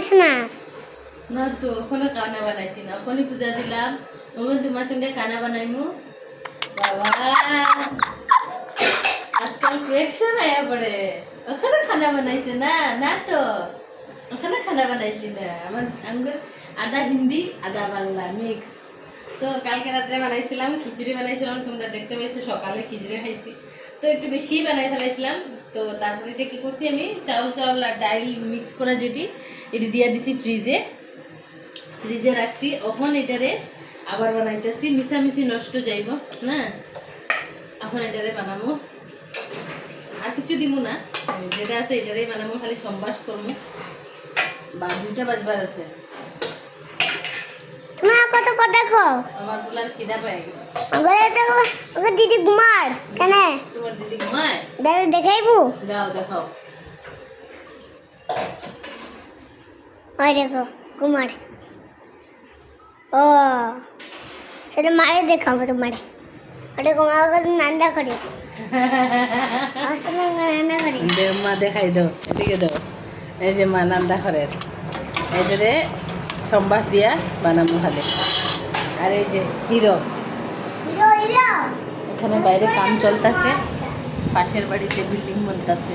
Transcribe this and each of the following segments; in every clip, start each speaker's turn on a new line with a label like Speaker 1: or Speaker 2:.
Speaker 1: বানাইছ না?
Speaker 2: না তো ওখানে খানা বানাইছি না, ওখানে পূজা দিলাম, ওখানে তোমার সঙ্গে খানা বানাইমু। বাবা আজকাল কোয়েকশন আয়া পড়ে, ওখানে খানা বানাইছে না? না তো ওখানে খানা বানাইছি না, আমার আঙ্গুর আধা হিন্দি আধা বাংলা মিক্স। তো কালকে রাত্রে বানাইছিলাম খিচুড়ি বানাইছিলাম, তোমরা দেখতে পাইছো সকালে খিচুড়ি খাইছি, তো একটু বেশি বানাই ফেলাইছিলাম। তো তারপরে এটা কী করছি আমি, চাউল আর ডাইল মিক্স করা যেটি এটি দিয়ে দিছি ফ্রিজে রাখছি। এখন এটারে আবার বানাইতেছি, মিশামিশি নষ্ট যাইব না, এখন এটারে বানাবো, আর কিছু দিব না, যেটা আছে এটারেই বানাবো, খালি সম্বাস করবো। বা 2টা বাজবার আছে।
Speaker 1: তোমার কত কথা কো?
Speaker 2: আমার বলার খিদা পেয়ে গেছে।
Speaker 1: ওরে তো ওকে দিদি ঘুমার কেন?
Speaker 2: তোমার দিদি ঘুমায়?
Speaker 1: দেখাইবো?
Speaker 2: যাও দেখাও।
Speaker 1: ওই দেখো ঘুমার। ও সেটা মারে দেখাবো তোমারে। ওটা ঘুমাবো নান্দা করে। আসলে নান্দা করে।
Speaker 2: মা দেখাই দাও, এদিকে দাও। এই যে মা নান্দা করে, এদের সম্বাস দিয়া বানাবো খালি। আর এই যে হিরো, এখানে বাইরে কাম চলতেছে, পাশের বাড়িতে বিল্ডিং বনতেছে,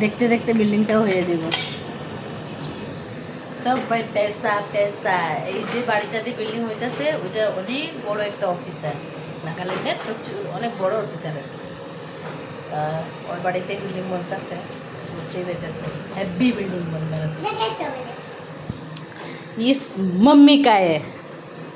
Speaker 2: দেখতে দেখতে বিল্ডিংটাও হয়ে যাব। সব ভাই পেশা পেশা। এই যে বাড়িটাতে বিল্ডিং হইতেছে ওইটা অনেক বড় একটা অফিসার, নাগাল্যান্ডের প্রচুর অনেক বড় অফিসারের, ওর বাড়িতে বিল্ডিং বনতেছে, বুঝতেই পারতেছে হেভি বিল্ডিং বনতেছে। ইস मम्मी का है।